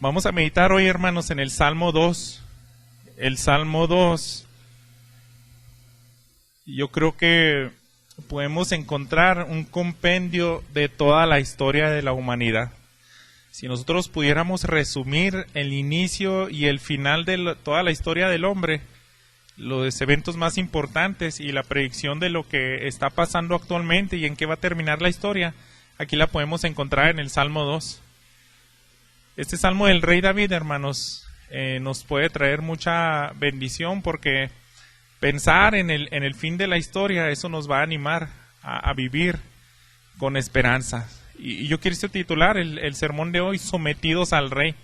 Vamos a meditar hoy, hermanos, en el Salmo 2. El Salmo 2. Yo creo que podemos encontrar un compendio de toda la historia de la humanidad. Si nosotros pudiéramos resumir el inicio y el final de toda la historia del hombre, los eventos más importantes y la predicción de lo que está pasando actualmente y en qué va a terminar la historia, aquí la podemos encontrar en el Salmo 2. Este Salmo del Rey David, hermanos, nos puede traer mucha bendición porque pensar en el fin de la historia, eso nos va a animar a vivir con esperanza. Y yo quiero titular el sermón de hoy, Sometidos al Rey.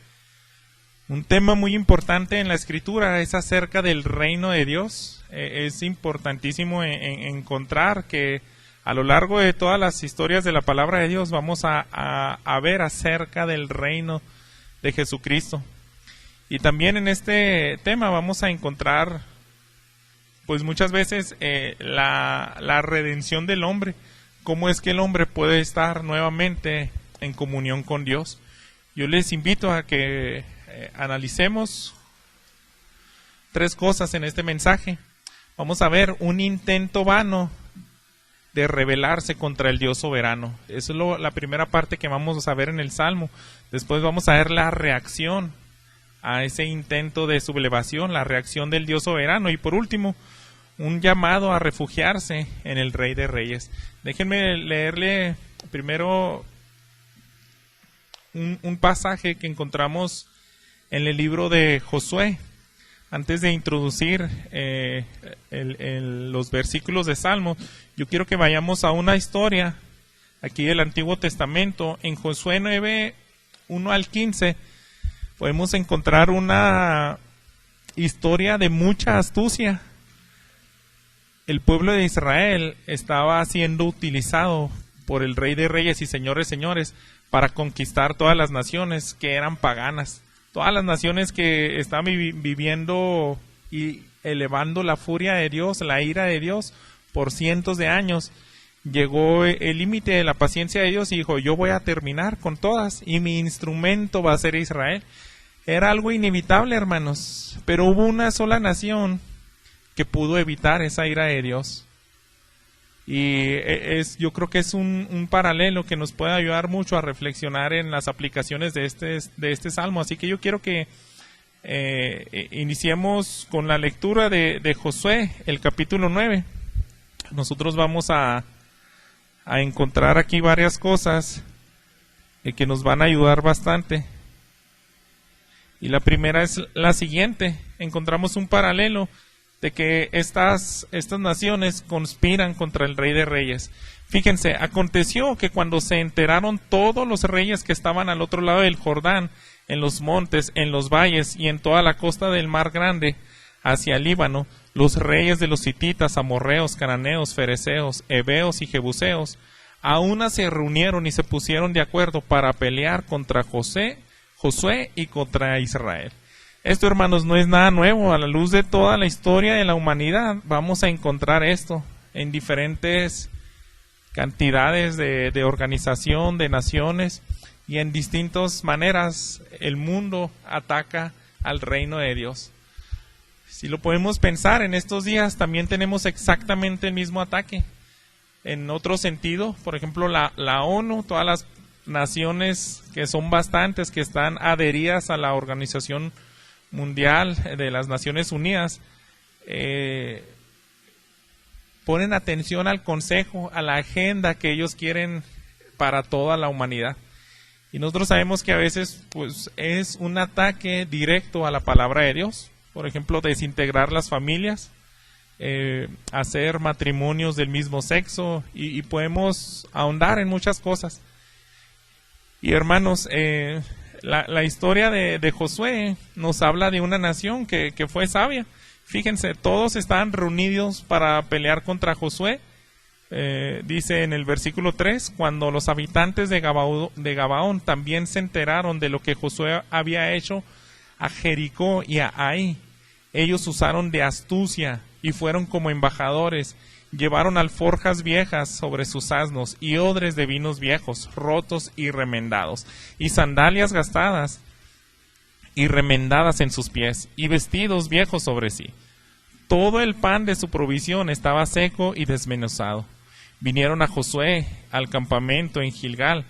Un tema muy importante en la Escritura es acerca del reino de Dios. Es importantísimo encontrar que a lo largo de todas las historias de la palabra de Dios vamos a ver acerca del reino de Jesucristo. Y también en este tema vamos a encontrar pues muchas veces la redención del hombre. Cómo es que el hombre puede estar nuevamente en comunión con Dios. Yo les invito a que analicemos tres cosas en este mensaje. Vamos a ver un intento vano de rebelarse contra el Dios soberano. Eso es la primera parte que vamos a ver en el Salmo. Después vamos a ver la reacción a ese intento de sublevación, la reacción del Dios soberano. Y por último, un llamado a refugiarse en el Rey de Reyes. Déjenme leerle primero un pasaje que encontramos en el libro de Josué. Antes de introducir los versículos de Salmo, yo quiero que vayamos a una historia aquí del Antiguo Testamento. En Josué 9, 1 al 15, podemos encontrar una historia de mucha astucia. El pueblo de Israel estaba siendo utilizado por el Rey de Reyes y Señores Señores para conquistar todas las naciones que eran paganas. Todas las naciones que estaban viviendo y elevando la furia de Dios, la ira de Dios por cientos de años. Llegó el límite de la paciencia de Dios y dijo, yo voy a terminar con todas y mi instrumento va a ser Israel. Era algo inevitable, hermanos, pero hubo una sola nación que pudo evitar esa ira de Dios. Y yo creo que es un paralelo que nos puede ayudar mucho a reflexionar en las aplicaciones de este salmo. Así que yo quiero que iniciemos con la lectura de Josué, el capítulo 9. Nosotros vamos a encontrar aquí varias cosas que nos van a ayudar bastante. Y la primera es la siguiente. Encontramos un paralelo de que estas naciones conspiran contra el Rey de Reyes. Fíjense, aconteció que cuando se enteraron todos los reyes que estaban al otro lado del Jordán, en los montes, en los valles y en toda la costa del Mar Grande, hacia el Líbano, los reyes de los hititas, amorreos, cananeos, fereceos, heveos y jebuseos, a una se reunieron y se pusieron de acuerdo para pelear contra Josué y contra Israel. Esto, hermanos, no es nada nuevo. A la luz de toda la historia de la humanidad vamos a encontrar esto en diferentes cantidades de organización, de naciones, y en distintas maneras el mundo ataca al reino de Dios. Si lo podemos pensar, en estos días también tenemos exactamente el mismo ataque. En otro sentido, por ejemplo, la ONU, todas las naciones que son bastantes, que están adheridas a la Organización Mundial de las Naciones Unidas, ponen atención al consejo, a la agenda que ellos quieren para toda la humanidad. Y nosotros sabemos que a veces pues es un ataque directo a la palabra de Dios. Por ejemplo, desintegrar las familias, hacer matrimonios del mismo sexo, y podemos ahondar en muchas cosas. Y hermanos, la historia de Josué nos habla de una nación que fue sabia. Fíjense, todos estaban reunidos para pelear contra Josué. Dice en el versículo 3, cuando los habitantes de Gabaón también se enteraron de lo que Josué había hecho a Jericó y a Ai, ellos usaron de astucia y fueron como embajadores. Llevaron alforjas viejas sobre sus asnos y odres de vinos viejos, rotos y remendados, y sandalias gastadas, y remendadas en sus pies, y vestidos viejos sobre sí. Todo el pan de su provisión estaba seco y desmenuzado. Vinieron a Josué al campamento en Gilgal,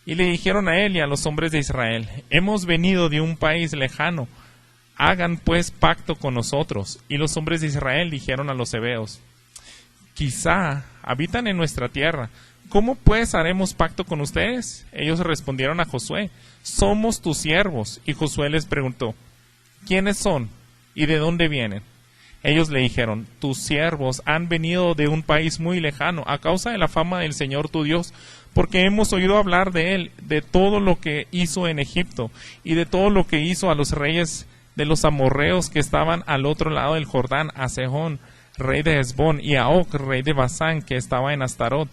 y le dijeron a él y a los hombres de Israel: hemos venido de un país lejano, hagan pues pacto con nosotros. Y los hombres de Israel dijeron a los heveos: quizá habitan en nuestra tierra, ¿cómo pues haremos pacto con ustedes? Ellos respondieron a Josué: somos tus siervos. Y Josué les preguntó: ¿quiénes son y de dónde vienen? Ellos le dijeron: tus siervos han venido de un país muy lejano a causa de la fama del Señor tu Dios, porque hemos oído hablar de él, de todo lo que hizo en Egipto y de todo lo que hizo a los reyes de los amorreos que estaban al otro lado del Jordán, a Sehón, rey de Hesbón, y a Og, rey de Basán, que estaba en Astarot.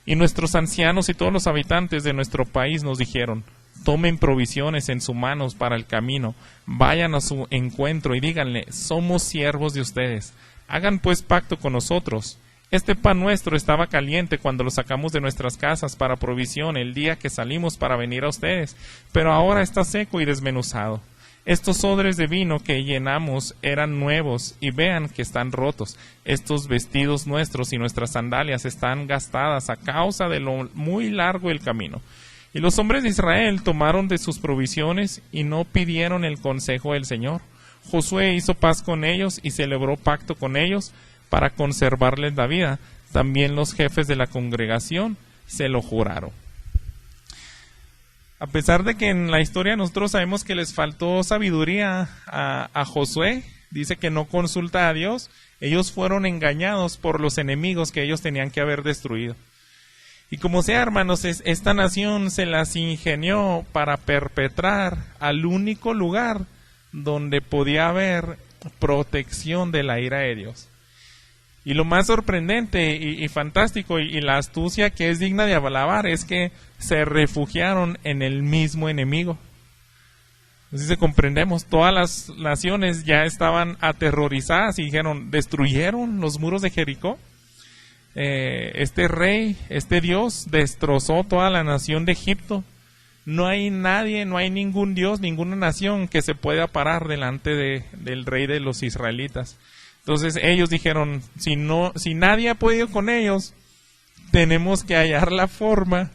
Y nuestros ancianos y todos los habitantes de nuestro país nos dijeron: tomen provisiones en sus manos para el camino, vayan a su encuentro y díganle: somos siervos de ustedes, hagan pues pacto con nosotros. Este pan nuestro estaba caliente cuando lo sacamos de nuestras casas para provisión el día que salimos para venir a ustedes, pero ahora está seco y desmenuzado. Estos odres de vino que llenamos eran nuevos, y vean que están rotos. Estos vestidos nuestros y nuestras sandalias están gastadas a causa de lo muy largo del camino. Y los hombres de Israel tomaron de sus provisiones y no pidieron el consejo del Señor. Josué hizo paz con ellos y celebró pacto con ellos para conservarles la vida. También los jefes de la congregación se lo juraron. A pesar de que en la historia nosotros sabemos que les faltó sabiduría a Josué, dice que no consulta a Dios, ellos fueron engañados por los enemigos que ellos tenían que haber destruido. Y como sea, hermanos, esta nación se las ingenió para perpetrar al único lugar donde podía haber protección de la ira de Dios. Y lo más sorprendente y fantástico y la astucia que es digna de alabar es que se refugiaron en el mismo enemigo. Así se comprendemos, todas las naciones ya estaban aterrorizadas y dijeron: ¿destruyeron los muros de Jericó? Este rey, este Dios destrozó toda la nación de Egipto. No hay nadie, no hay ningún Dios, ninguna nación que se pueda parar delante del rey de los israelitas. Entonces ellos dijeron: si nadie ha podido con ellos, tenemos que hallar la forma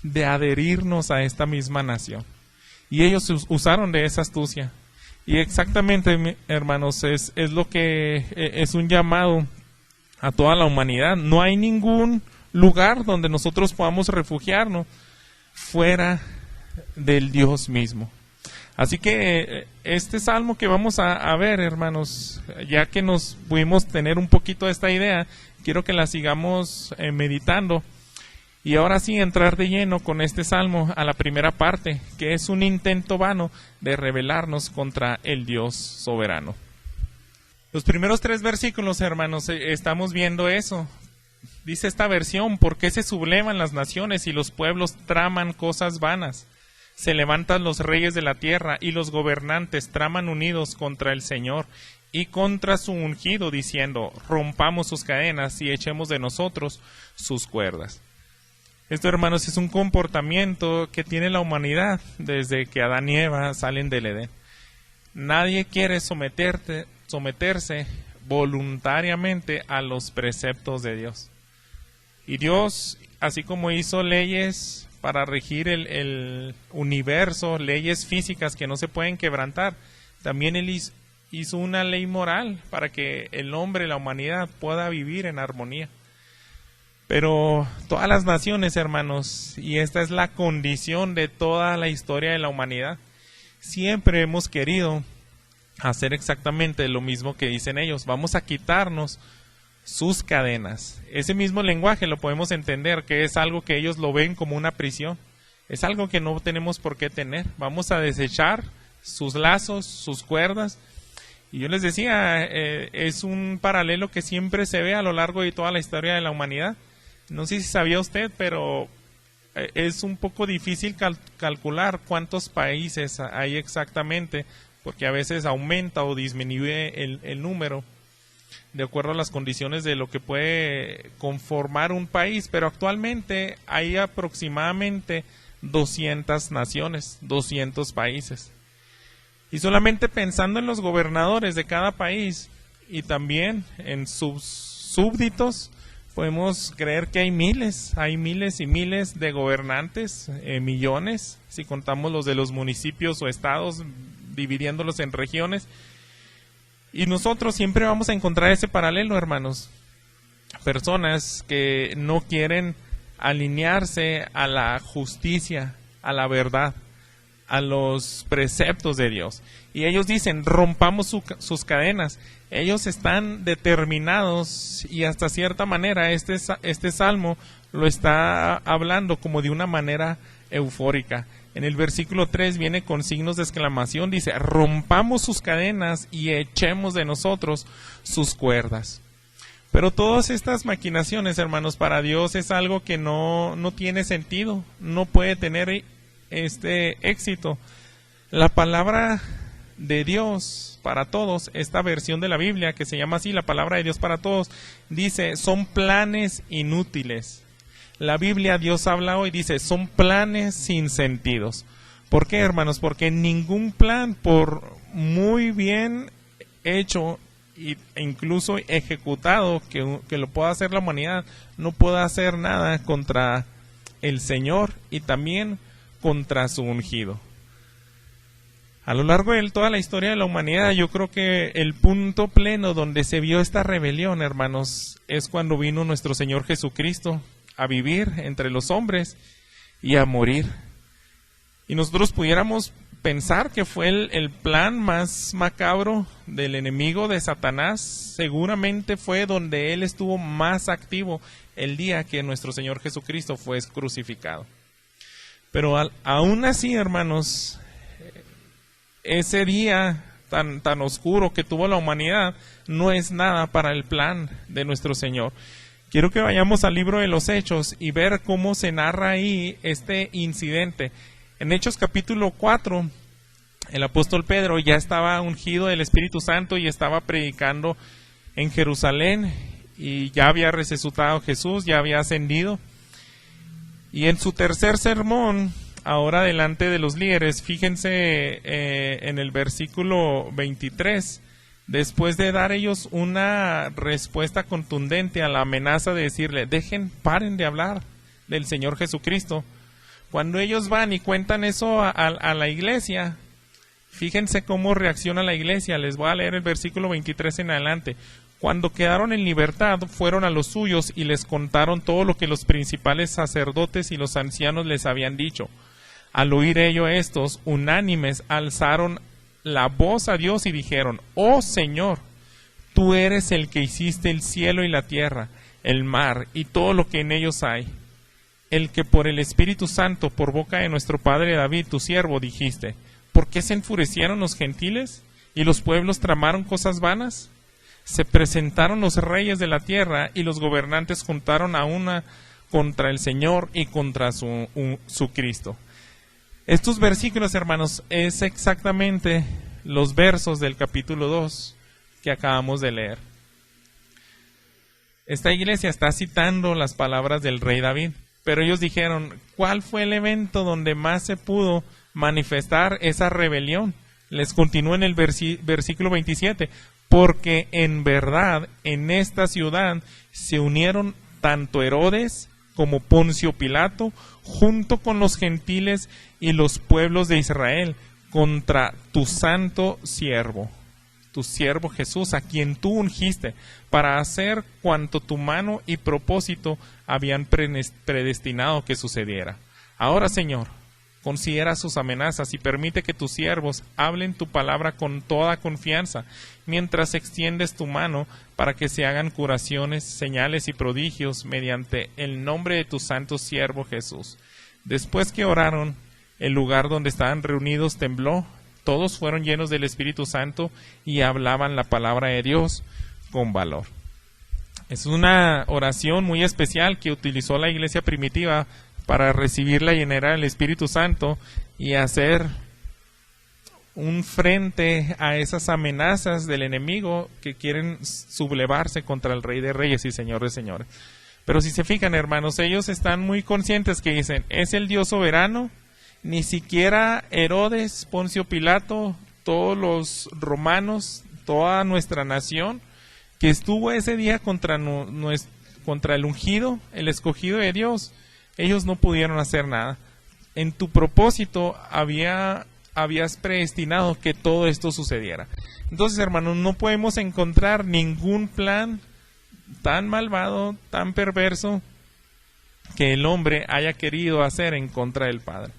de adherirnos a esta misma nación. Y ellos usaron de esa astucia. Y exactamente, hermanos, es lo que es un llamado a toda la humanidad. No hay ningún lugar donde nosotros podamos refugiarnos fuera del Dios mismo. Así que este salmo que vamos a ver, hermanos, ya que nos pudimos tener un poquito de esta idea, quiero que la sigamos meditando. Y ahora sí entrar de lleno con este salmo a la primera parte, que es un intento vano de rebelarnos contra el Dios soberano. Los primeros 3 versículos, hermanos, estamos viendo eso. Dice esta versión: ¿por qué se sublevan las naciones y los pueblos traman cosas vanas? Se levantan los reyes de la tierra y los gobernantes traman unidos contra el Señor y contra su ungido, diciendo: rompamos sus cadenas y echemos de nosotros sus cuerdas. Esto, hermanos, es un comportamiento que tiene la humanidad desde que Adán y Eva salen del Edén. Nadie quiere someterse voluntariamente a los preceptos de Dios. Y Dios, así como hizo leyes para regir el universo, leyes físicas que no se pueden quebrantar, también Él hizo una ley moral para que el hombre, la humanidad, pueda vivir en armonía. Pero todas las naciones, hermanos, y esta es la condición de toda la historia de la humanidad, siempre hemos querido hacer exactamente lo mismo que dicen ellos. Vamos a quitarnos sus cadenas. Ese mismo lenguaje lo podemos entender que es algo que ellos lo ven como una prisión. Es algo que no tenemos por qué tener. Vamos a desechar sus lazos, sus cuerdas. Y yo les decía, es un paralelo que siempre se ve a lo largo de toda la historia de la humanidad. No sé si sabía usted, pero es un poco difícil calcular cuántos países hay exactamente, porque a veces aumenta o disminuye el número de acuerdo a las condiciones de lo que puede conformar un país, pero actualmente hay aproximadamente 200 naciones, 200 países. Y solamente pensando en los gobernadores de cada país y también en sus súbditos, podemos creer que hay miles y miles de gobernantes, millones, si contamos los de los municipios o estados, dividiéndolos en regiones. Y nosotros siempre vamos a encontrar ese paralelo, hermanos. Personas que no quieren alinearse a la justicia, a la verdad, a los preceptos de Dios. Y ellos dicen, rompamos sus cadenas. Ellos están determinados y hasta cierta manera este salmo lo está hablando como de una manera eufórica. En el versículo 3 viene con signos de exclamación, dice, rompamos sus cadenas y echemos de nosotros sus cuerdas. Pero todas estas maquinaciones, hermanos, para Dios es algo que no tiene sentido, no puede tener éxito. La palabra de Dios para todos, esta versión de la Biblia que se llama así, la palabra de Dios para todos, dice, son planes inútiles. La Biblia, Dios habla hoy, dice, son planes sin sentidos. ¿Por qué, hermanos? Porque ningún plan, por muy bien hecho e incluso ejecutado que lo pueda hacer la humanidad, no puede hacer nada contra el Señor y también contra su ungido. A lo largo de toda la historia de la humanidad, yo creo que el punto pleno donde se vio esta rebelión, hermanos, es cuando vino nuestro Señor Jesucristo a vivir entre los hombres y a morir. Y nosotros pudiéramos pensar que fue el plan más macabro del enemigo de Satanás. Seguramente fue donde él estuvo más activo el día que nuestro Señor Jesucristo fue crucificado. Pero aún así, hermanos, ese día tan oscuro que tuvo la humanidad no es nada para el plan de nuestro Señor. Quiero que vayamos al libro de los Hechos y ver cómo se narra ahí este incidente. En Hechos capítulo 4, el apóstol Pedro ya estaba ungido del Espíritu Santo y estaba predicando en Jerusalén y ya había resucitado Jesús, ya había ascendido. Y en su tercer sermón, ahora delante de los líderes, fíjense en el versículo 23, después de dar ellos una respuesta contundente a la amenaza de decirle, paren de hablar del Señor Jesucristo. Cuando ellos van y cuentan eso a la iglesia, fíjense cómo reacciona la iglesia. Les voy a leer el versículo 23 en adelante. Cuando quedaron en libertad, fueron a los suyos y les contaron todo lo que los principales sacerdotes y los ancianos les habían dicho. Al oír ello, estos, unánimes, alzaron la voz a Dios y dijeron, oh Señor, tú eres el que hiciste el cielo y la tierra, el mar y todo lo que en ellos hay, el que por el Espíritu Santo, por boca de nuestro padre David, tu siervo, dijiste, ¿por qué se enfurecieron los gentiles y los pueblos tramaron cosas vanas? Se presentaron los reyes de la tierra y los gobernantes juntaron a una contra el Señor y contra su Cristo. Estos versículos, hermanos, es exactamente los versos del capítulo 2 que acabamos de leer. Esta iglesia está citando las palabras del rey David, pero ellos dijeron, ¿cuál fue el evento donde más se pudo manifestar esa rebelión? Les continúa en el versículo 27, porque en verdad en esta ciudad se unieron tanto Herodes como Poncio Pilato, junto con los gentiles y los pueblos de Israel, contra tu santo siervo, tu siervo Jesús, a quien tú ungiste, para hacer cuanto tu mano y propósito habían predestinado que sucediera. Ahora, Señor, considera sus amenazas y permite que tus siervos hablen tu palabra con toda confianza, mientras extiendes tu mano para que se hagan curaciones, señales y prodigios mediante el nombre de tu santo siervo Jesús. Después que oraron, el lugar donde estaban reunidos tembló, todos fueron llenos del Espíritu Santo y hablaban la palabra de Dios con valor. Es una oración muy especial que utilizó la iglesia primitiva para recibir la llenura del Espíritu Santo y hacer un frente a esas amenazas del enemigo que quieren sublevarse contra el Rey de Reyes y Señor de Señores. Pero si se fijan, hermanos, ellos están muy conscientes que dicen, es el Dios soberano, ni siquiera Herodes, Poncio Pilato, todos los romanos, toda nuestra nación, que estuvo ese día contra el ungido, el escogido de Dios, ellos no pudieron hacer nada. En tu propósito habías predestinado que todo esto sucediera. Entonces, hermanos, no podemos encontrar ningún plan tan malvado, tan perverso, que el hombre haya querido hacer en contra del Padre.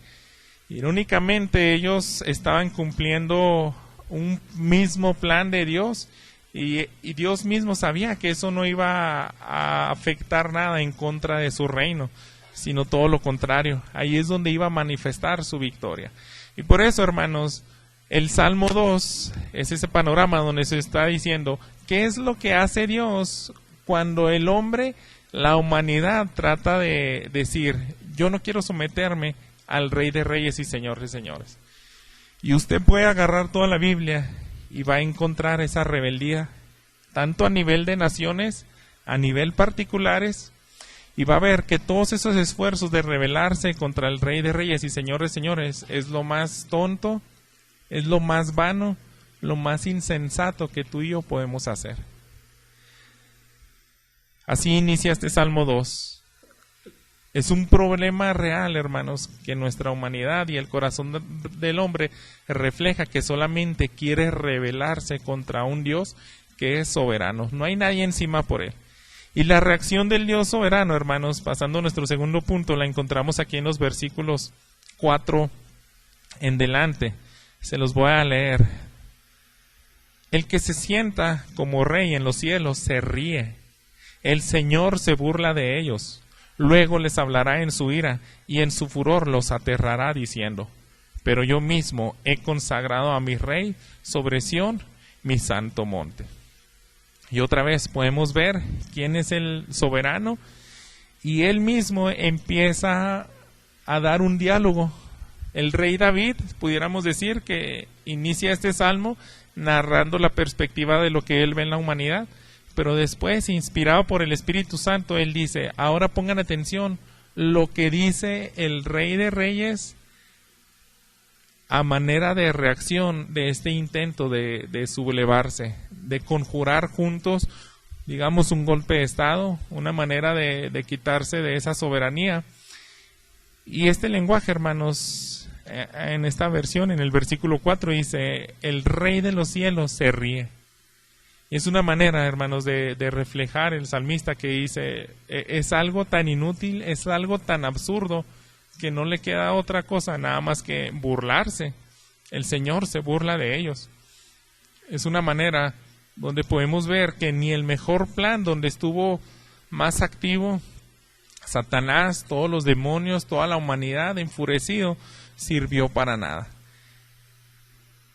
Irónicamente, ellos estaban cumpliendo un mismo plan de Dios, y Dios mismo sabía que eso no iba a afectar nada en contra de su reino, sino todo lo contrario. Ahí es donde iba a manifestar su victoria. Y por eso, hermanos, el Salmo 2 es ese panorama donde se está diciendo qué es lo que hace Dios cuando el hombre, la humanidad, trata de decir: yo no quiero someterme al Rey de Reyes y Señor de Señores. Y usted puede agarrar toda la Biblia y va a encontrar esa rebeldía, tanto a nivel de naciones, a nivel particulares, y va a ver que todos esos esfuerzos de rebelarse contra el Rey de Reyes y Señor de Señores es lo más tonto, es lo más vano, lo más insensato que tú y yo podemos hacer. Así inicia este Salmo 2. Es un problema real, hermanos, que nuestra humanidad y el corazón del hombre refleja, que solamente quiere rebelarse contra un Dios que es soberano. No hay nadie encima por él. Y la reacción del Dios soberano, hermanos, pasando a nuestro segundo punto, la encontramos aquí en los versículos 4 en delante. Se los voy a leer. El que se sienta como rey en los cielos se ríe. El Señor se burla de ellos. Luego les hablará en su ira y en su furor los aterrará diciendo: pero yo mismo he consagrado a mi rey sobre Sión, mi santo monte. Y otra vez podemos ver quién es el soberano, y él mismo empieza a dar un diálogo. El rey David, pudiéramos decir, que inicia este salmo narrando la perspectiva de lo que él ve en la humanidad. Pero después, inspirado por el Espíritu Santo, él dice: ahora pongan atención lo que dice el Rey de Reyes a manera de reacción de este intento de sublevarse, de conjurar juntos, digamos, un golpe de Estado, una manera de quitarse de esa soberanía. Y este lenguaje, hermanos, en esta versión, en el versículo 4, dice: el Rey de los cielos se ríe. Es una manera, hermanos, de reflejar el salmista, que dice: es algo tan inútil, es algo tan absurdo, que no le queda otra cosa nada más que burlarse. El Señor se burla de ellos. Es una manera donde podemos ver que ni el mejor plan, donde estuvo más activo Satanás, todos los demonios, toda la humanidad enfurecido, sirvió para nada.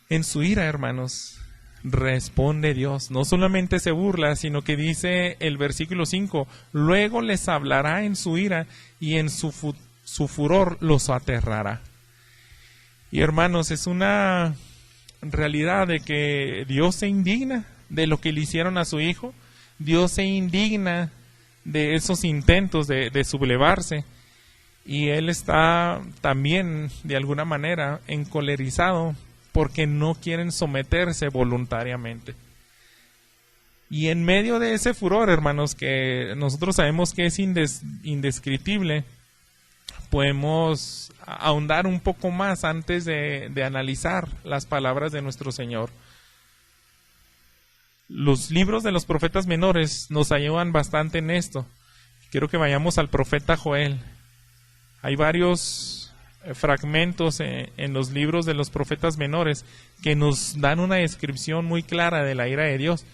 En su ira, hermanos, responde Dios. No solamente se burla, sino que dice el versículo 5: luego les hablará en su ira y en su furor los aterrará. Y hermanos, es una realidad de que Dios se indigna de lo que le hicieron a su hijo. Dios se indigna de esos intentos de sublevarse, y Él está también de alguna manera encolerizado porque no quieren someterse voluntariamente. Y en medio de ese furor, hermanos, que nosotros sabemos que es indescriptible, podemos ahondar un poco más antes de analizar las palabras de nuestro Señor. Los libros de los profetas menores nos ayudan bastante en esto. Quiero que vayamos al profeta Joel. Hay varios fragmentos en los libros de los profetas menores que nos dan una descripción muy clara de la ira de Dios,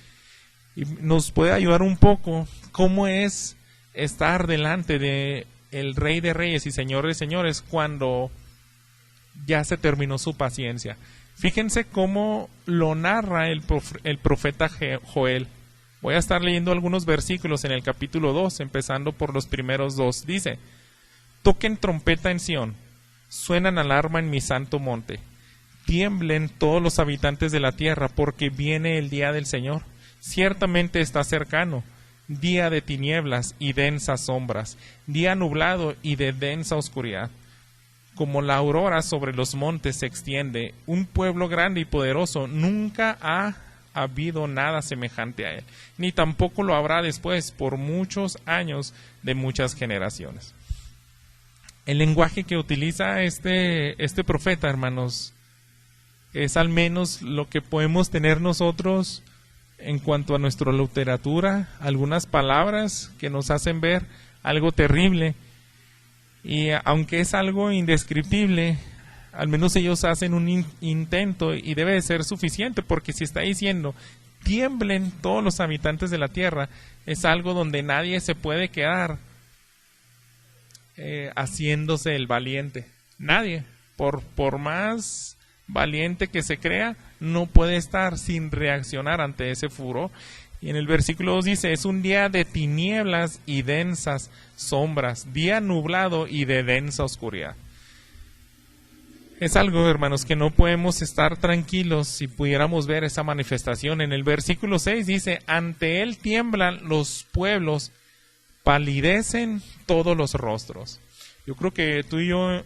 y nos puede ayudar un poco cómo es estar delante de el Rey de Reyes y Señor de Señores cuando ya se terminó su paciencia. Fíjense cómo lo narra el profeta Joel. Voy a estar leyendo algunos versículos en el capítulo 2, empezando por los primeros 2. Dice: toquen trompeta en Sión, suenan alarma en mi santo monte. Tiemblen todos los habitantes de la tierra, porque viene el día del Señor. Ciertamente está cercano, día de tinieblas y densas sombras, día nublado y de densa oscuridad. como la aurora sobre los montes se extiende, un pueblo grande y poderoso. Nunca ha habido nada semejante a él, ni tampoco lo habrá después por muchos años de muchas generaciones. El lenguaje que utiliza este profeta, hermanos, es al menos lo que podemos tener nosotros en cuanto a nuestra literatura, algunas palabras que nos hacen ver algo terrible. Y aunque es algo indescriptible, al menos ellos hacen un intento y debe de ser suficiente, porque si está diciendo tiemblen todos los habitantes de la tierra, es algo donde nadie se puede quedar haciéndose el valiente. Nadie, por más valiente que se crea, no puede estar sin reaccionar ante ese furor. Y en el versículo 2 dice, es un día de tinieblas y densas sombras, día nublado y de densa oscuridad. Es algo, hermanos, que no podemos estar tranquilos si pudiéramos ver esa manifestación. En el versículo 6 dice, ante él tiemblan los pueblos, palidecen todos los rostros. Yo creo que tú y yo,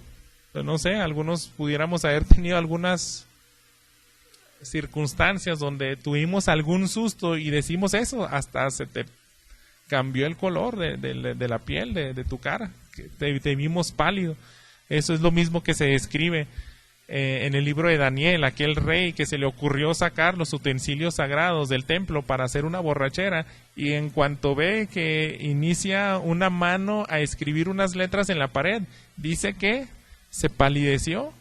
no sé, algunos pudiéramos haber tenido algunas circunstancias donde tuvimos algún susto y decimos eso, hasta se te cambió el color de la piel, de tu cara, te vimos pálido. Eso es lo mismo que se describe en el libro de Daniel, aquel rey que se le ocurrió sacar los utensilios sagrados del templo para hacer una borrachera, y en cuanto ve que inicia una mano a escribir unas letras en la pared, dice que se palideció.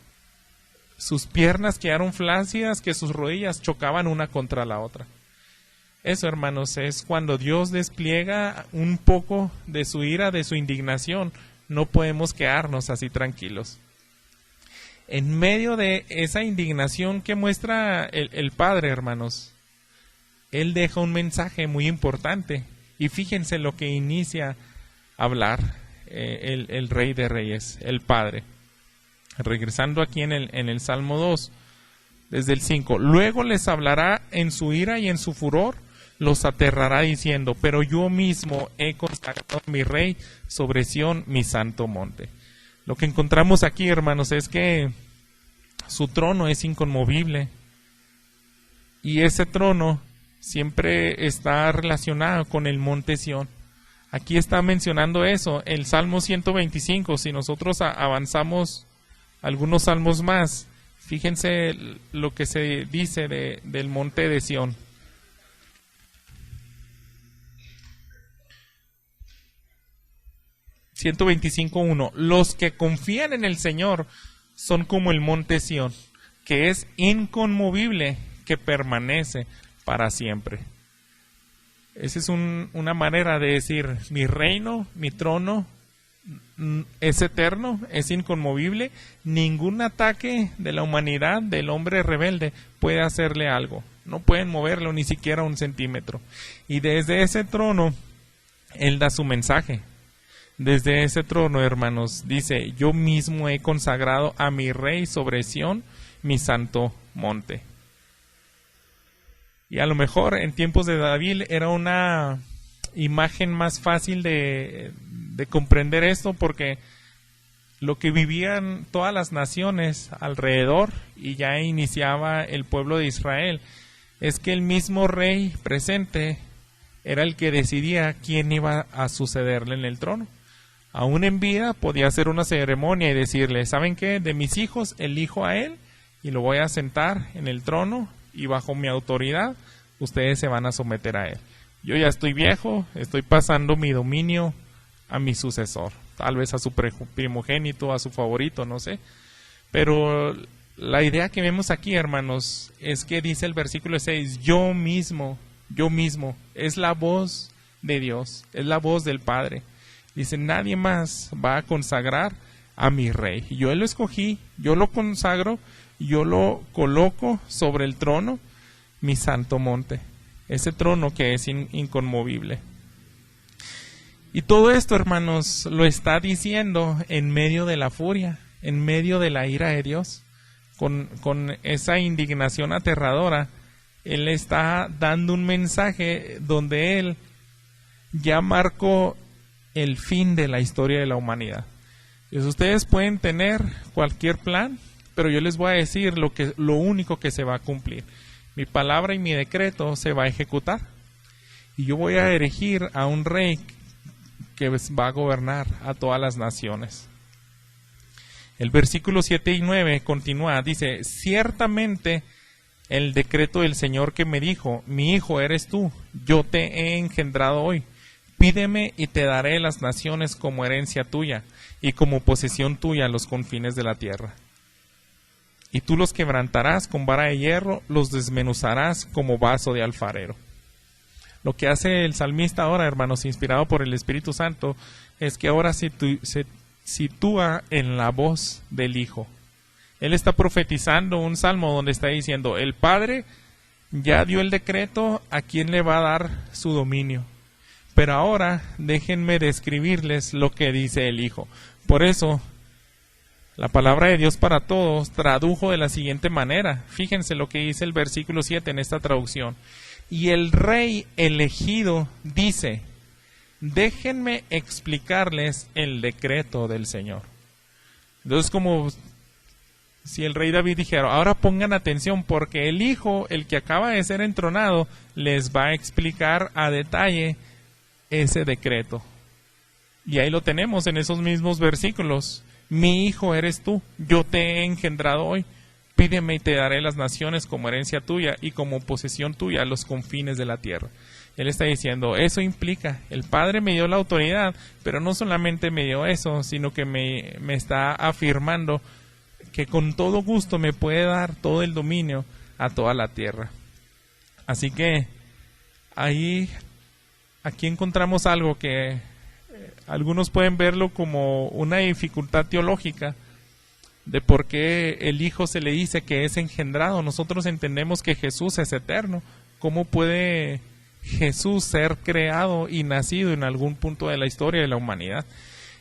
Sus piernas quedaron flácidas, que sus rodillas chocaban una contra la otra. Eso, hermanos, es cuando Dios despliega un poco de su ira, de su indignación. No podemos quedarnos así tranquilos. En medio de esa indignación que muestra el Padre, hermanos, Él deja un mensaje muy importante. Y fíjense lo que inicia a hablar el Rey de Reyes, el Padre. Regresando aquí en el Salmo 2, desde el 5. Luego les hablará en su ira y en su furor, los aterrará diciendo, pero yo mismo he consagrado a mi Rey sobre Sión, mi santo monte. Lo que encontramos aquí, hermanos, es que su trono es inconmovible. Y ese trono siempre está relacionado con el monte Sión. Aquí está mencionando eso, el Salmo 125. Si nosotros avanzamos algunos salmos más, fíjense lo que se dice del monte de Sión. (125:1) Los que confían en el Señor son como el monte Sión, que es inconmovible, que permanece para siempre. Esa es una manera de decir, mi reino, mi trono, es eterno, es inconmovible. Ningún ataque de la humanidad, del hombre rebelde, puede hacerle algo. No pueden moverlo ni siquiera un centímetro. Y desde ese trono, Él da su mensaje. Desde ese trono, hermanos, dice, yo mismo he consagrado a mi Rey sobre Sión, mi santo monte. Y a lo mejor en tiempos de David era una imagen más fácil de comprender esto, porque lo que vivían todas las naciones alrededor, y ya iniciaba el pueblo de Israel, es que el mismo rey presente era el que decidía quién iba a sucederle en el trono. Aún en vida podía hacer una ceremonia y decirle, ¿saben qué? De mis hijos elijo a él y lo voy a sentar en el trono, y bajo mi autoridad ustedes se van a someter a él. Yo ya estoy viejo, estoy pasando mi dominio a mi sucesor, tal vez a su primogénito, a su favorito, no sé. Pero la idea que vemos aquí, hermanos, es que dice el versículo 6, yo mismo, es la voz de Dios, es la voz del Padre. Dice, nadie más va a consagrar a mi Rey. Yo lo escogí, yo lo consagro, yo lo coloco sobre el trono, mi santo monte. Ese trono que es inconmovible. Y todo esto, hermanos, lo está diciendo en medio de la furia, en medio de la ira de Dios, con esa indignación aterradora. Él está dando un mensaje donde Él ya marcó el fin de la historia de la humanidad. Ustedes pueden tener cualquier plan, pero yo les voy a decir lo único que se va a cumplir. Mi palabra y mi decreto se va a ejecutar. Y yo voy a elegir a un rey que va a gobernar a todas las naciones. El versículo 7 y 9 continúa, dice: ciertamente el decreto del Señor que me dijo, mi hijo eres tú, yo te he engendrado hoy. Pídeme y te daré las naciones como herencia tuya y como posesión tuya los confines de la tierra. Y tú los quebrantarás con vara de hierro, los desmenuzarás como vaso de alfarero. Lo que hace el salmista ahora, hermanos, inspirado por el Espíritu Santo, es que ahora se sitúa en la voz del Hijo. Él está profetizando un salmo donde está diciendo: el Padre ya dio el decreto a quien le va a dar su dominio. Pero ahora déjenme describirles lo que dice el Hijo. Por eso, la palabra de Dios para todos tradujo de la siguiente manera. Fíjense lo que dice el versículo 7 en esta traducción. Y el rey elegido dice: déjenme explicarles el decreto del Señor. Entonces, como si el rey David dijera: ahora pongan atención, porque el Hijo, el que acaba de ser entronado, les va a explicar a detalle ese decreto. Y ahí lo tenemos en esos mismos versículos. Mi hijo eres tú, yo te he engendrado hoy. Pídeme y te daré las naciones como herencia tuya y como posesión tuya a los confines de la tierra. Él está diciendo, eso implica, el Padre me dio la autoridad, pero no solamente me dio eso, sino que me está afirmando que con todo gusto me puede dar todo el dominio a toda la tierra. Así que aquí encontramos algo que algunos pueden verlo como una dificultad teológica de por qué el Hijo se le dice que es engendrado. Nosotros entendemos que Jesús es eterno. ¿Cómo puede Jesús ser creado y nacido en algún punto de la historia de la humanidad?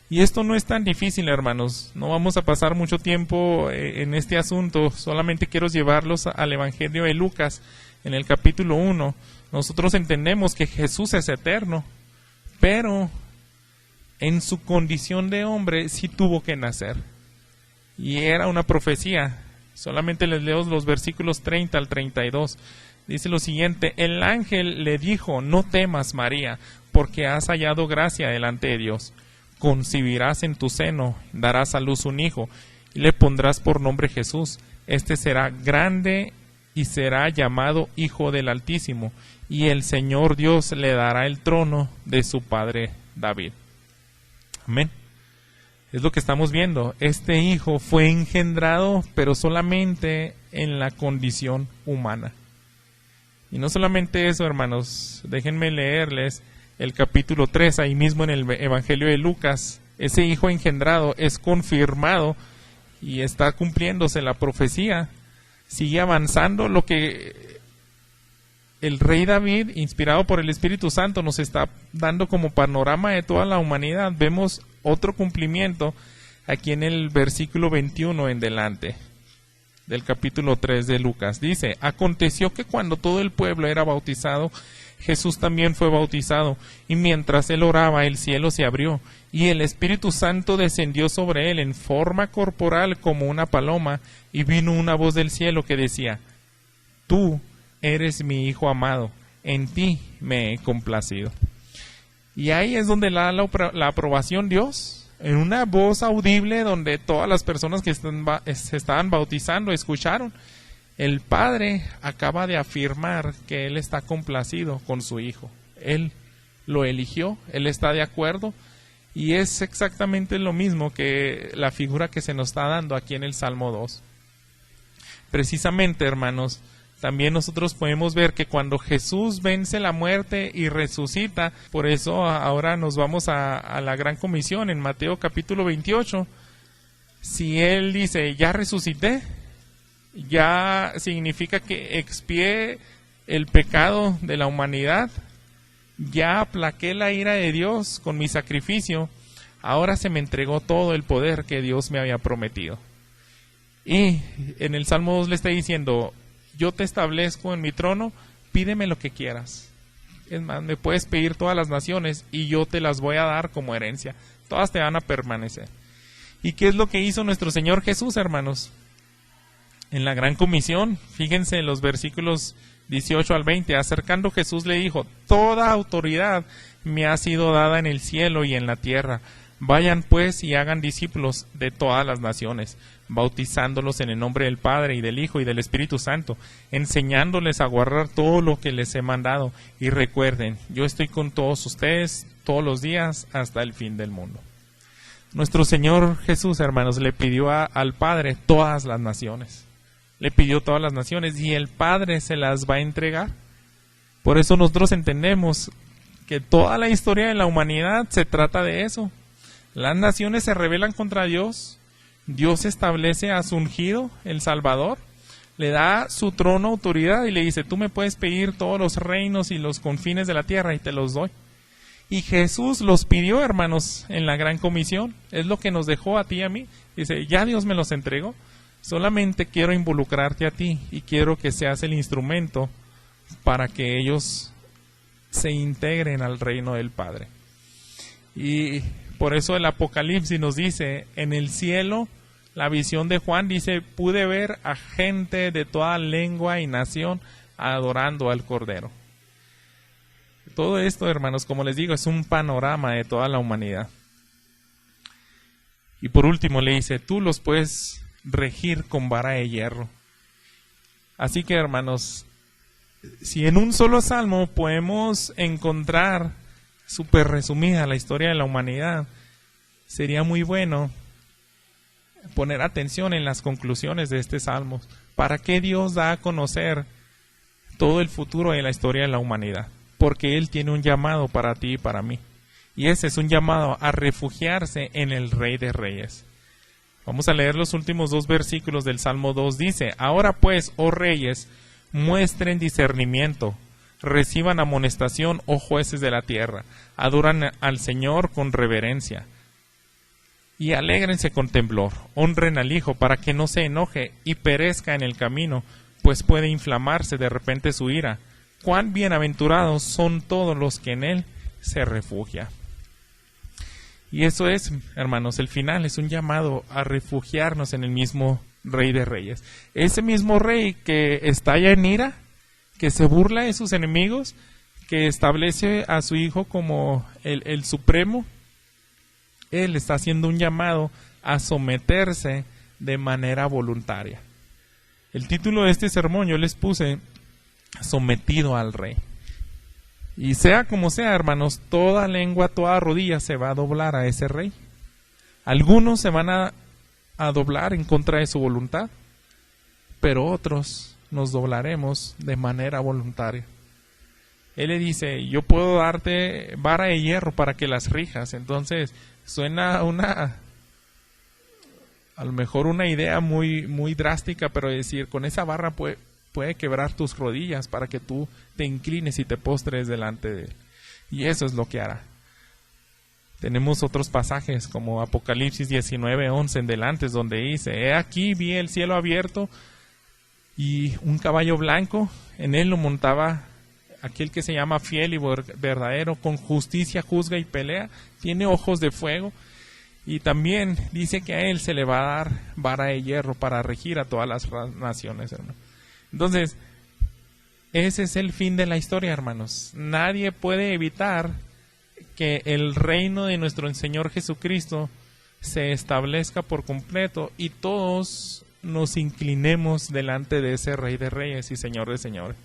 Y esto no es tan difícil, hermanos. No vamos a pasar mucho tiempo en este asunto. Solamente quiero llevarlos al Evangelio de Lucas, en el capítulo 1. Nosotros entendemos que Jesús es eterno, pero en su condición de hombre sí tuvo que nacer. Y era una profecía. Solamente les leo los versículos 30 al 32. Dice lo siguiente: el ángel le dijo, no temas, María, porque has hallado gracia delante de Dios. Concebirás en tu seno, darás a luz un hijo, y le pondrás por nombre Jesús. Este será grande y será llamado Hijo del Altísimo, y el Señor Dios le dará el trono de su padre David. Amén. Es lo que estamos viendo. Este hijo fue engendrado, pero solamente en la condición humana. Y no solamente eso, hermanos. Déjenme leerles el capítulo 3, ahí mismo en el Evangelio de Lucas. Ese hijo engendrado es confirmado y está cumpliéndose la profecía. Sigue avanzando lo que el rey David, inspirado por el Espíritu Santo, nos está dando como panorama de toda la humanidad. Vemos otro cumplimiento aquí en el versículo 21 en delante del capítulo 3 de Lucas. Dice: aconteció que cuando todo el pueblo era bautizado, Jesús también fue bautizado, y mientras él oraba, el cielo se abrió, y el Espíritu Santo descendió sobre él en forma corporal como una paloma, y vino una voz del cielo que decía: tú eres mi Hijo amado, en ti me he complacido. Y ahí es donde la aprobación Dios, en una voz audible donde todas las personas que se estaban bautizando escucharon. El Padre acaba de afirmar que Él está complacido con su Hijo. Él lo eligió, Él está de acuerdo, y es exactamente lo mismo que la figura que se nos está dando aquí en el Salmo 2. Precisamente, hermanos, también nosotros podemos ver que cuando Jesús vence la muerte y resucita, por eso ahora nos vamos a la Gran Comisión en Mateo capítulo 28. Si Él dice, ya resucité, ya significa que expié el pecado de la humanidad, ya aplaqué la ira de Dios con mi sacrificio, ahora se me entregó todo el poder que Dios me había prometido. Y en el Salmo 2 le está diciendo, yo te establezco en mi trono, pídeme lo que quieras. Es más, me puedes pedir todas las naciones y yo te las voy a dar como herencia. Todas te van a permanecer. ¿Y qué es lo que hizo nuestro Señor Jesús, hermanos? En la gran comisión, fíjense en los versículos 18 al 20, acercando Jesús le dijo: toda autoridad me ha sido dada en el cielo y en la tierra. Vayan pues y hagan discípulos de todas las naciones, bautizándolos en el nombre del Padre y del Hijo y del Espíritu Santo, enseñándoles a guardar todo lo que les he mandado. Y recuerden, yo estoy con todos ustedes todos los días hasta el fin del mundo. Nuestro Señor Jesús, hermanos, le pidió al Padre todas las naciones. Le pidió todas las naciones y el Padre se las va a entregar. Por eso nosotros entendemos que toda la historia de la humanidad se trata de eso. Las naciones se rebelan contra Dios. Dios establece a su ungido, el Salvador, le da su trono, autoridad, y le dice: tú me puedes pedir todos los reinos y los confines de la tierra y te los doy. Y Jesús los pidió, hermanos, en la gran comisión. Es lo que nos dejó a ti y a mí. Dice: ya Dios me los entregó. Solamente quiero involucrarte a ti y quiero que seas el instrumento para que ellos se integren al reino del Padre. Y por eso el Apocalipsis nos dice, en el cielo, la visión de Juan dice: pude ver a gente de toda lengua y nación adorando al Cordero. Todo esto, hermanos, como les digo, es un panorama de toda la humanidad. Y por último le dice: tú los puedes regir con vara de hierro. Así que, hermanos, si en un solo salmo podemos encontrar súper resumida la historia de la humanidad, sería muy bueno poner atención en las conclusiones de este salmo. ¿Para qué Dios da a conocer todo el futuro de la historia de la humanidad? Porque Él tiene un llamado para ti y para mí. Y ese es un llamado a refugiarse en el Rey de Reyes. Vamos a leer los últimos 2 versículos del Salmo 2. Dice: ahora pues, oh reyes, muestren discernimiento, reciban amonestación, oh jueces de la tierra, adoran al Señor con reverencia y alégrense con temblor, honren al Hijo para que no se enoje y perezca en el camino, pues puede inflamarse de repente su ira. Cuán bienaventurados son todos los que en Él se refugian. Y eso es, hermanos, el final es un llamado a refugiarnos en el mismo Rey de Reyes. Ese mismo Rey que estalla en ira, que se burla de sus enemigos, que establece a su Hijo como el Supremo. Él está haciendo un llamado a someterse de manera voluntaria. El título de este sermón yo les puse: sometido al Rey. Y sea como sea, hermanos, toda lengua, toda rodilla se va a doblar a ese Rey. Algunos se van a doblar en contra de su voluntad, pero otros nos doblaremos de manera voluntaria. Él le dice: yo puedo darte vara de hierro para que las rijas. Entonces suena a lo mejor una idea muy, muy drástica, pero decir, con esa barra puede quebrar tus rodillas para que tú te inclines y te postres delante de Él. Y eso es lo que hará. Tenemos otros pasajes como Apocalipsis 19:11 en delante, donde dice: he aquí vi el cielo abierto y un caballo blanco, en él lo montaba aquel que se llama fiel y verdadero, con justicia juzga y pelea, tiene ojos de fuego. Y también dice que a él se le va a dar vara de hierro para regir a todas las naciones, hermano. Entonces, ese es el fin de la historia, hermanos. Nadie puede evitar que el reino de nuestro Señor Jesucristo se establezca por completo y todos nos inclinemos delante de ese Rey de Reyes y Señor de Señores.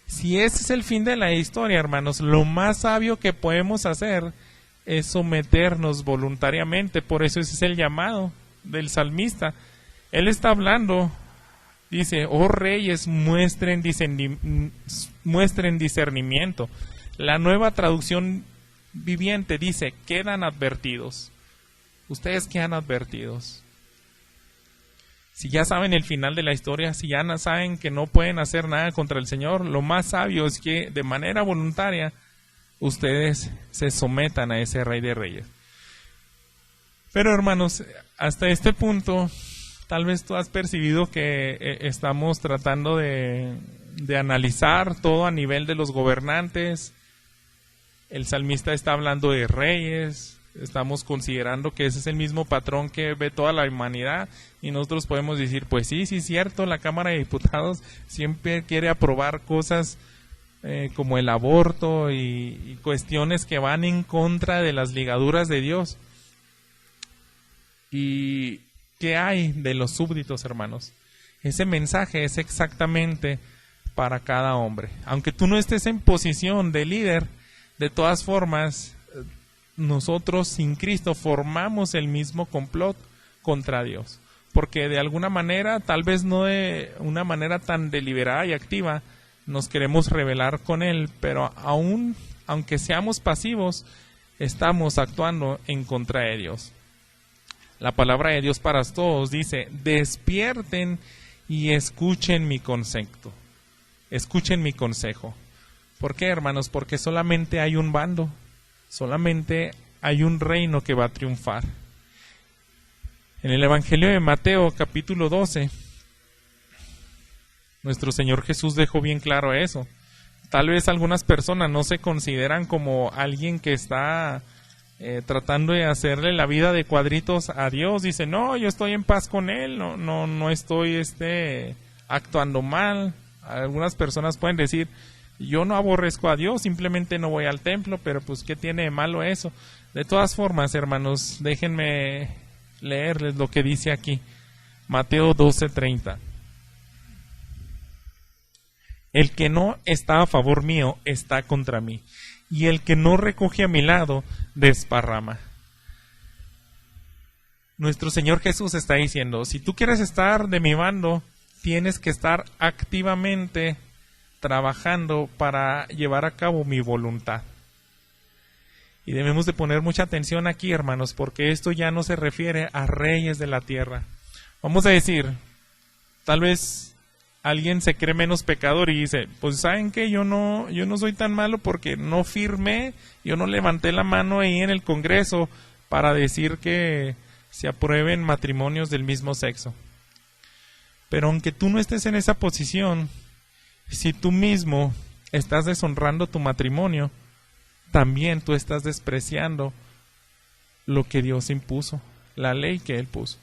Si ese es el fin de la historia, hermanos, lo más sabio que podemos hacer es someternos voluntariamente. Por eso ese es el llamado del salmista. Él está hablando, dice: oh reyes, muestren discernimiento. La Nueva Traducción Viviente dice: quedan advertidos. ¿Ustedes quedan advertidos? Si ya saben el final de la historia, si ya saben que no pueden hacer nada contra el Señor, lo más sabio es que de manera voluntaria ustedes se sometan a ese Rey de Reyes. Pero, hermanos, hasta este punto, tal vez tú has percibido que estamos tratando de analizar todo a nivel de los gobernantes. El salmista está hablando de reyes, Estamos considerando que ese es el mismo patrón que ve toda la humanidad y nosotros podemos decir, pues sí, sí es cierto, la Cámara de Diputados siempre quiere aprobar cosas como el aborto y cuestiones que van en contra de las ligaduras de Dios. ¿Y qué hay de los súbditos, hermanos? Ese mensaje es exactamente para cada hombre. Aunque tú no estés en posición de líder, de todas formas, nosotros sin Cristo formamos el mismo complot contra Dios. Porque de alguna manera, tal vez no de una manera tan deliberada y activa, nos queremos rebelar con Él, pero aún, aunque seamos pasivos, estamos actuando en contra de Dios. La palabra de Dios para todos dice, despierten y escuchen mi concepto. Escuchen mi consejo. ¿Por qué, hermanos? Porque solamente hay un bando. Solamente hay un reino que va a triunfar. En el Evangelio de Mateo, capítulo 12, nuestro Señor Jesús dejó bien claro eso. Tal vez algunas personas no se consideran como alguien que está tratando de hacerle la vida de cuadritos a Dios. Dice, no, yo estoy en paz con Él, no estoy actuando mal. Algunas personas pueden decir, yo no aborrezco a Dios, simplemente no voy al templo, pero pues ¿qué tiene de malo eso? De todas formas, hermanos, déjenme leerles lo que dice aquí. Mateo 12:30. El que no está a favor mío está contra mí, y el que no recoge a mi lado desparrama. Nuestro Señor Jesús está diciendo, si tú quieres estar de mi bando, tienes que estar activamente trabajando para llevar a cabo mi voluntad. Y debemos de poner mucha atención aquí, hermanos, porque esto ya no se refiere a reyes de la tierra. Vamos a decir, tal vez alguien se cree menos pecador y dice, pues ¿saben qué? Yo no soy tan malo porque no firmé, yo no levanté la mano ahí en el Congreso para decir que se aprueben matrimonios del mismo sexo. Pero aunque tú no estés en esa posición, si tú mismo estás deshonrando tu matrimonio, también tú estás despreciando lo que Dios impuso, la ley que Él puso.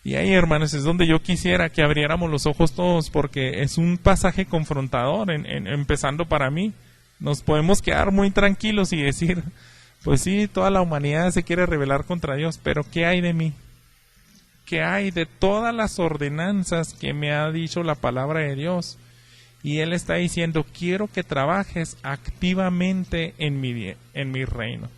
Y ahí, hermanos, es donde yo quisiera que abriéramos los ojos todos, porque es un pasaje confrontador, empezando para mí. Nos podemos quedar muy tranquilos y decir, pues sí, toda la humanidad se quiere rebelar contra Dios, pero ¿qué hay de mí? ¿Qué hay de todas las ordenanzas que me ha dicho la palabra de Dios? Y Él está diciendo, quiero que trabajes activamente en mi reino.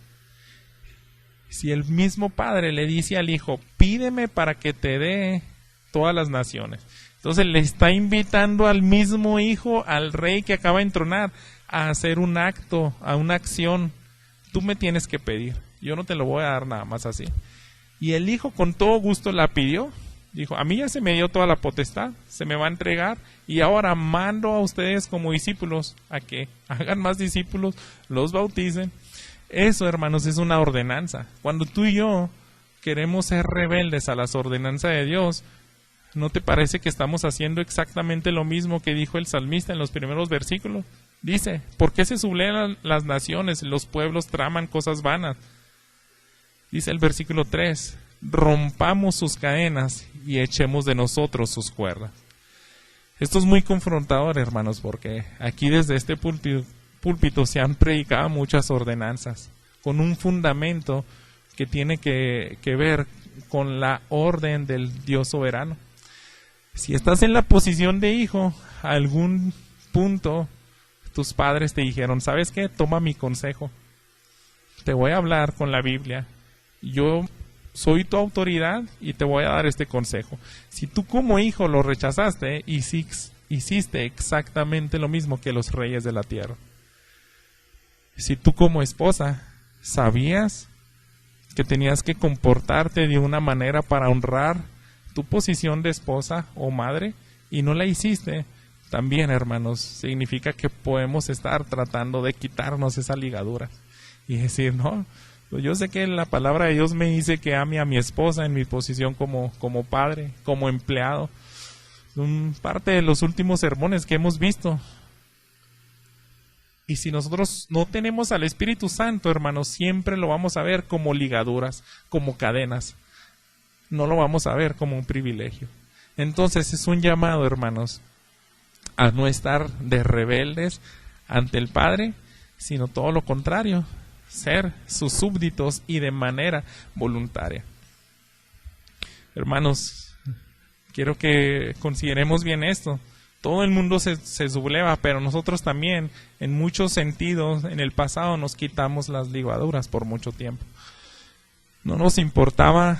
Si el mismo Padre le dice al Hijo, pídeme para que te dé todas las naciones. Entonces le está invitando al mismo Hijo, al Rey que acaba de entronar, a hacer un acto, a una acción. Tú me tienes que pedir, yo no te lo voy a dar nada más así. Y el Hijo con todo gusto la pidió. Dijo, a mí ya se me dio toda la potestad, se me va a entregar y ahora mando a ustedes como discípulos a que hagan más discípulos, los bauticen. Eso, hermanos, es una ordenanza. Cuando tú y yo queremos ser rebeldes a las ordenanzas de Dios, ¿no te parece que estamos haciendo exactamente lo mismo que dijo el salmista en los primeros versículos? Dice, ¿por qué se sublevan las naciones? Los pueblos traman cosas vanas. Dice el versículo 3, rompamos sus cadenas y echemos de nosotros sus cuerdas. Esto es muy confrontador, hermanos, porque aquí desde este púlpito se han predicado muchas ordenanzas con un fundamento que tiene que ver con la orden del Dios soberano. Si estás en la posición de hijo, a algún punto tus padres te dijeron, ¿sabes qué? Toma mi consejo. Te voy a hablar con la Biblia. Yo soy tu autoridad y te voy a dar este consejo. Si tú como hijo lo rechazaste, hiciste exactamente lo mismo que los reyes de la tierra. Si tú como esposa sabías que tenías que comportarte de una manera para honrar tu posición de esposa o madre y no la hiciste, también, hermanos, significa que podemos estar tratando de quitarnos esa ligadura y decir, no, pues yo sé que la palabra de Dios me dice que ame a mi esposa en mi posición como padre, como empleado. Parte de los últimos sermones que hemos visto, Y si nosotros no tenemos al Espíritu Santo, hermanos, siempre lo vamos a ver como ligaduras, como cadenas. No lo vamos a ver como un privilegio. Entonces es un llamado, hermanos, a no estar de rebeldes ante el Padre, sino todo lo contrario, ser sus súbditos y de manera voluntaria. Hermanos, quiero que consideremos bien esto. Todo el mundo se subleva, pero nosotros también, en muchos sentidos, en el pasado nos quitamos las ligaduras por mucho tiempo. No nos importaba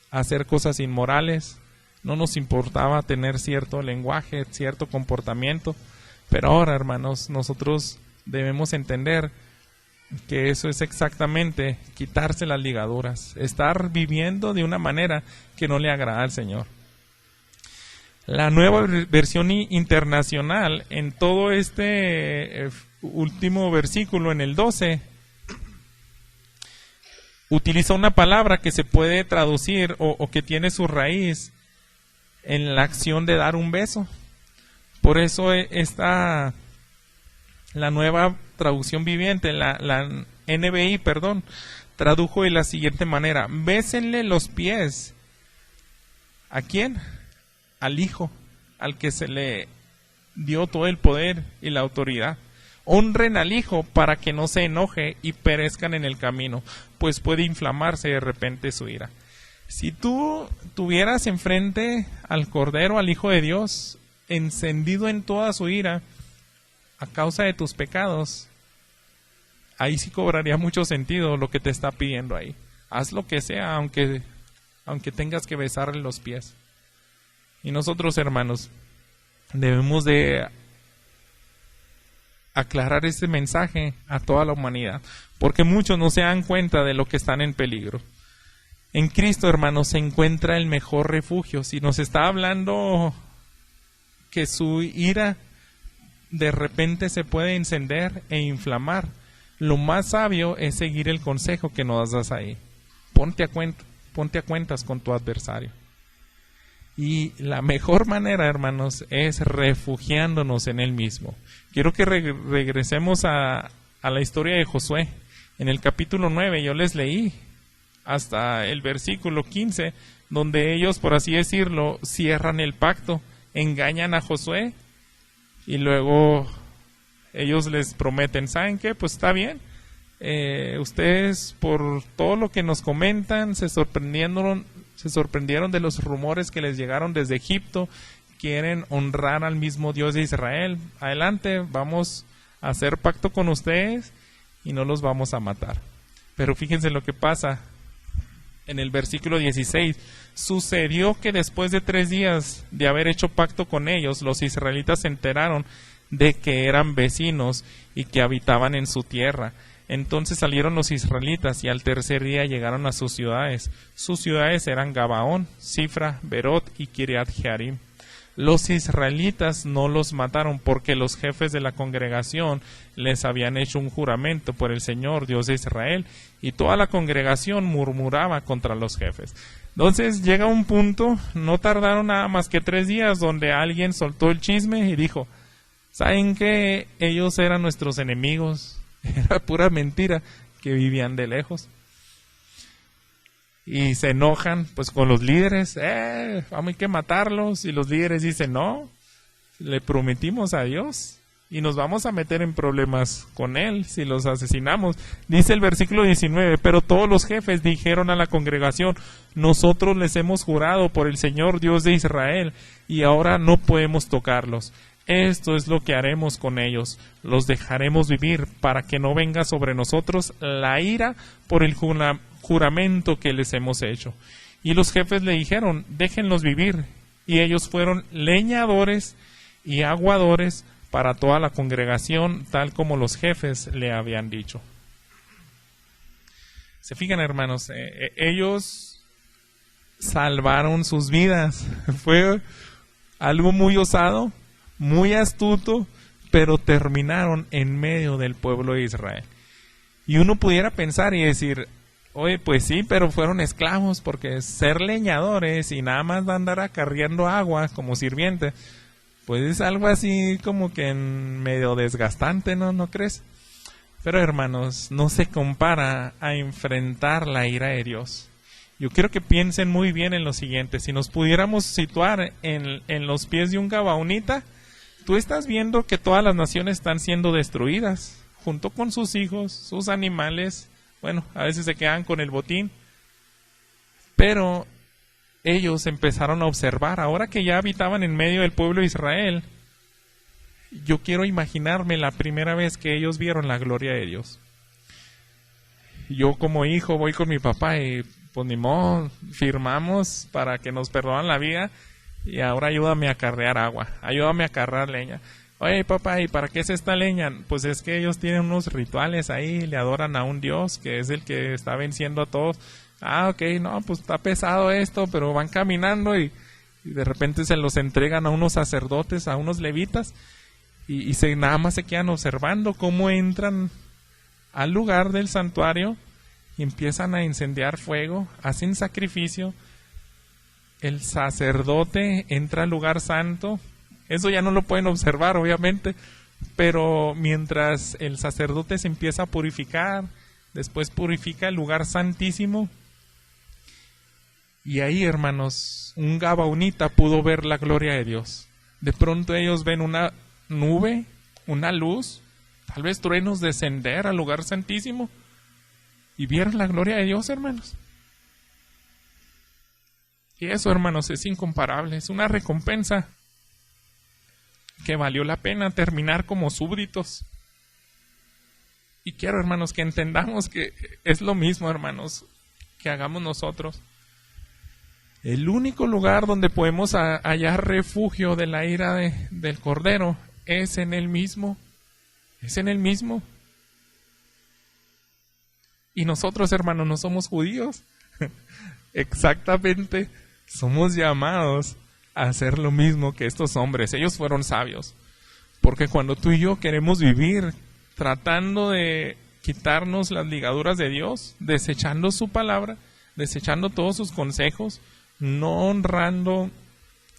hacer cosas inmorales, no nos importaba tener cierto lenguaje, cierto comportamiento, pero ahora, hermanos, nosotros debemos entender que eso es exactamente quitarse las ligaduras, estar viviendo de una manera que no le agrada al Señor. La nueva versión internacional, en todo este último versículo, en el 12, utiliza una palabra que se puede traducir o que tiene su raíz en la acción de dar un beso. Por eso la nueva traducción viviente, la NBI, tradujo de la siguiente manera: bésenle los pies. ¿A quién? Al Hijo, al que se le dio todo el poder y la autoridad. Honren al Hijo para que no se enoje y perezcan en el camino, pues puede inflamarse de repente su ira. Si tú tuvieras enfrente al Cordero, al Hijo de Dios, encendido en toda su ira a causa de tus pecados, ahí sí cobraría mucho sentido lo que te está pidiendo ahí. Haz lo que sea, aunque tengas que besarle los pies. Y nosotros, hermanos, debemos de aclarar este mensaje a toda la humanidad, porque muchos no se dan cuenta de lo que están en peligro. En Cristo, hermanos, se encuentra el mejor refugio. Si nos está hablando que su ira de repente se puede encender e inflamar, lo más sabio es seguir el consejo que nos das ahí. Ponte a cuentas con tu adversario. Y la mejor manera, hermanos, es refugiándonos en Él mismo. Quiero que regresemos a la historia de Josué. En el capítulo 9 yo les leí hasta el versículo 15, donde ellos, por así decirlo, cierran el pacto, engañan a Josué y luego ellos les prometen: ¿saben qué? Pues está bien. Ustedes, por todo lo que nos comentan, se sorprendieron de los rumores que les llegaron desde Egipto, quieren honrar al mismo Dios de Israel. Adelante, vamos a hacer pacto con ustedes y no los vamos a matar. Pero fíjense lo que pasa en el versículo 16. Sucedió que después de 3 días de haber hecho pacto con ellos, los israelitas se enteraron de que eran vecinos y que habitaban en su tierra. Entonces salieron los israelitas y al tercer día llegaron a sus ciudades. Sus ciudades eran Gabaón, Sifra, Berot y Kiriat Jearim. Los israelitas no los mataron porque los jefes de la congregación les habían hecho un juramento por el Señor, Dios de Israel, y toda la congregación murmuraba contra los jefes. Entonces llega un punto, no tardaron nada más que 3 días, donde alguien soltó el chisme y dijo: ¿saben qué? Ellos eran nuestros enemigos. Era pura mentira, que vivían de lejos. Y se enojan pues con los líderes: hay que matarlos. Y los líderes dicen: no, le prometimos a Dios y nos vamos a meter en problemas con él si los asesinamos. Dice el versículo 19: pero todos los jefes dijeron a la congregación: nosotros les hemos jurado por el Señor Dios de Israel y ahora no podemos tocarlos. Esto es lo que haremos con ellos: los dejaremos vivir para que no venga sobre nosotros la ira por el juramento que les hemos hecho. Y los jefes le dijeron: déjenlos vivir. Y ellos fueron leñadores y aguadores para toda la congregación, tal como los jefes le habían dicho. Se fijan, hermanos, ellos salvaron sus vidas. Fue algo muy osado, muy astuto, pero terminaron en medio del pueblo de Israel. Y uno pudiera pensar y decir: oye, pues sí, pero fueron esclavos, porque ser leñadores y nada más andar acarreando agua como sirviente, pues es algo así como que medio desgastante, ¿no crees? Pero hermanos, no se compara a enfrentar la ira de Dios. Yo quiero que piensen muy bien en lo siguiente. Si nos pudiéramos situar en los pies de un gabaonita, tú estás viendo que todas las naciones están siendo destruidas, junto con sus hijos, sus animales. Bueno, a veces se quedan con el botín. Pero ellos empezaron a observar, ahora que ya habitaban en medio del pueblo de Israel, yo quiero imaginarme la primera vez que ellos vieron la gloria de Dios. Yo como hijo voy con mi papá y pues ni modo, firmamos para que nos perdonan la vida y ahora ayúdame a carrear agua, ayúdame a cargar leña. Oye papá, ¿y para qué es esta leña? Pues es que ellos tienen unos rituales ahí, le adoran a un Dios que es el que está venciendo a todos. Ah, ok, no, pues está pesado esto, pero van caminando y de repente se los entregan a unos sacerdotes, a unos levitas y nada más se quedan observando cómo entran al lugar del santuario y empiezan a incendiar fuego, hacen sacrificio, el sacerdote entra al lugar santo, eso ya no lo pueden observar obviamente, pero mientras el sacerdote se empieza a purificar, después purifica el lugar santísimo, y ahí hermanos, un gabaonita pudo ver la gloria de Dios. De pronto ellos ven una nube, una luz, tal vez truenos descender al lugar santísimo, y vieron la gloria de Dios, hermanos. Y eso, hermanos, es incomparable, es una recompensa que valió la pena terminar como súbditos. Y quiero, hermanos, que entendamos que es lo mismo, hermanos, que hagamos nosotros. El único lugar donde podemos hallar refugio de la ira del Cordero es en Él mismo. Es en Él mismo. Y nosotros, hermanos, no somos judíos. Exactamente. Somos llamados a hacer lo mismo que estos hombres. Ellos fueron sabios. Porque cuando tú y yo queremos vivir tratando de quitarnos las ligaduras de Dios, desechando su palabra, desechando todos sus consejos, no honrando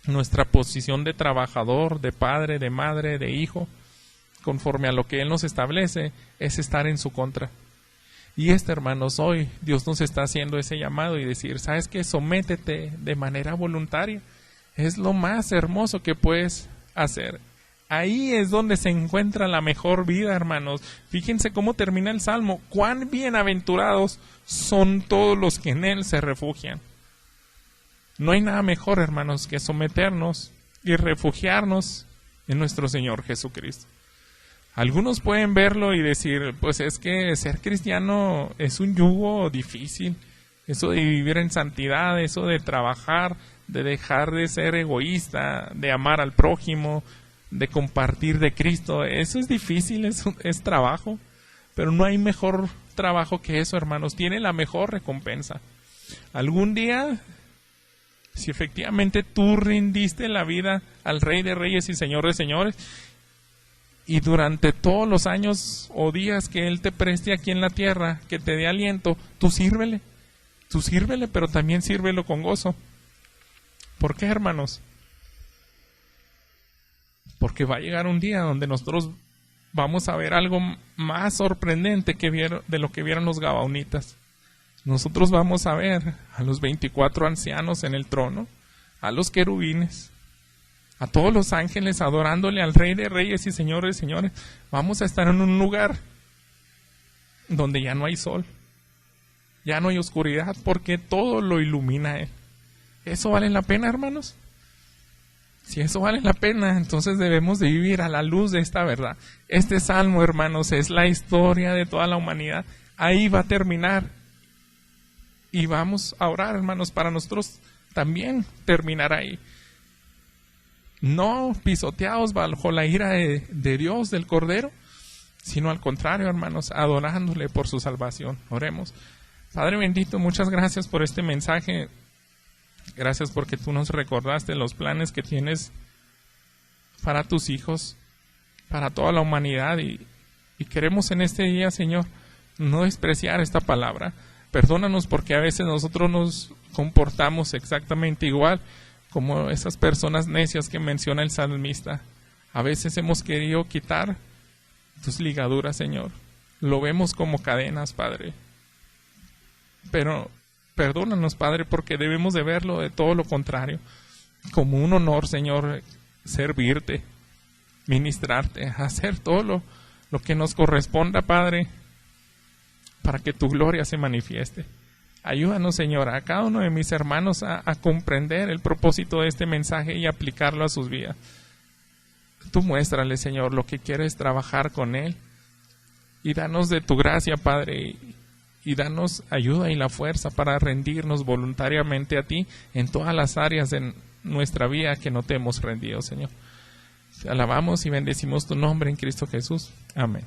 nuestra posición de trabajador, de padre, de madre, de hijo, conforme a lo que Él nos establece, es estar en su contra. Y hermanos, hoy Dios nos está haciendo ese llamado y decir, ¿sabes qué? Sométete de manera voluntaria. Es lo más hermoso que puedes hacer. Ahí es donde se encuentra la mejor vida, hermanos. Fíjense cómo termina el Salmo. Cuán bienaventurados son todos los que en Él se refugian. No hay nada mejor, hermanos, que someternos y refugiarnos en nuestro Señor Jesucristo. Algunos pueden verlo y decir, pues es que ser cristiano es un yugo difícil. Eso de vivir en santidad, eso de trabajar, de dejar de ser egoísta, de amar al prójimo, de compartir de Cristo, eso es difícil, es trabajo. Pero no hay mejor trabajo que eso, hermanos. Tiene la mejor recompensa. Algún día, si efectivamente tú rindiste la vida al Rey de Reyes y Señor de Señores, y durante todos los años o días que Él te preste aquí en la tierra, que te dé aliento, tú sírvele, pero también sírvelo con gozo. ¿Por qué, hermanos? Porque va a llegar un día donde nosotros vamos a ver algo más sorprendente de lo que vieron los gabaonitas. Nosotros vamos a ver a los 24 ancianos en el trono, a los querubines, a todos los ángeles adorándole al Rey de Reyes y Señor de Señores. Vamos a estar en un lugar donde ya no hay sol, ya no hay oscuridad, porque todo lo ilumina Él. ¿Eso vale la pena, hermanos? Si eso vale la pena, entonces debemos de vivir a la luz de esta verdad. Este salmo, hermanos, es la historia de toda la humanidad. Ahí va a terminar. Y vamos a orar, hermanos, para nosotros también terminar ahí. No pisoteados bajo la ira de Dios, del Cordero, sino al contrario, hermanos, adorándole por su salvación. Oremos. Padre bendito, muchas gracias por este mensaje. Gracias porque tú nos recordaste los planes que tienes para tus hijos, para toda la humanidad. Y queremos en este día, Señor, no despreciar esta palabra. Perdónanos porque a veces nosotros nos comportamos exactamente igual, como esas personas necias que menciona el salmista. A veces hemos querido quitar tus ligaduras, Señor. Lo vemos como cadenas, Padre. Pero perdónanos, Padre, porque debemos de verlo de todo lo contrario. Como un honor, Señor, servirte, ministrarte, hacer todo lo que nos corresponda, Padre, para que tu gloria se manifieste. Ayúdanos, Señor, a cada uno de mis hermanos a comprender el propósito de este mensaje y aplicarlo a sus vidas. Tú muéstrale, Señor, lo que quieres trabajar con él. Y danos de tu gracia, Padre, y danos ayuda y la fuerza para rendirnos voluntariamente a ti en todas las áreas de nuestra vida que no te hemos rendido, Señor. Te alabamos y bendecimos tu nombre en Cristo Jesús. Amén.